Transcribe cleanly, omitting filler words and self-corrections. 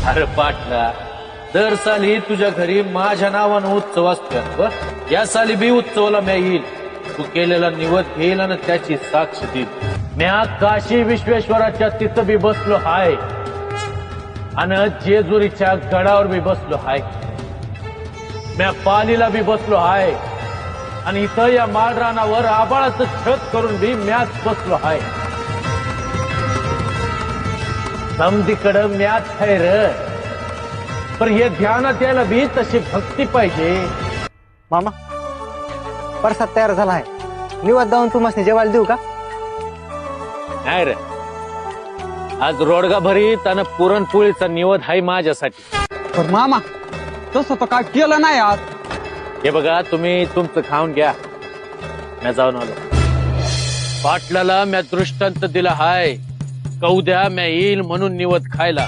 अरे पाटला, दर साली तुझ्या घरी माझ्या नावानं उत्सव असतो. या साली बी उत्सवाला म्या येईल. तू केलेला निवद घेईल आणि त्याची साक्ष देईल. म्या काशी विश्वेश्वराच्या तिथं बी बसलो हाय आणि जेजुरीच्या गडावर बी बसलो हाय. म्या पालीला बी बसलो हाय आणि इथं या माळरानावर आबाळाचं छत करून बी म्याच बसलो हाय. समधीकडं म्याच आहे र. पण हे ध्यानात यायला बी तशी भक्ती पाहिजे. मामा प्रसाद तयार झाला आहे. निवाद जाऊन तुम्हाला जेवायला देऊ का? नाही रे, आज रोडगा भरीत आणि पुरणपोळीचा निवद हाय माझ्यासाठी. पण मामा तसं तर काय केलं नाही आज. हे बघा, तुम्ही तुमचं खाऊन घ्या. मी जाऊन आलो. पाटलाला म्या दृष्टांत दिला हाय. उद्या म्या येईल म्हणून निवद खायला.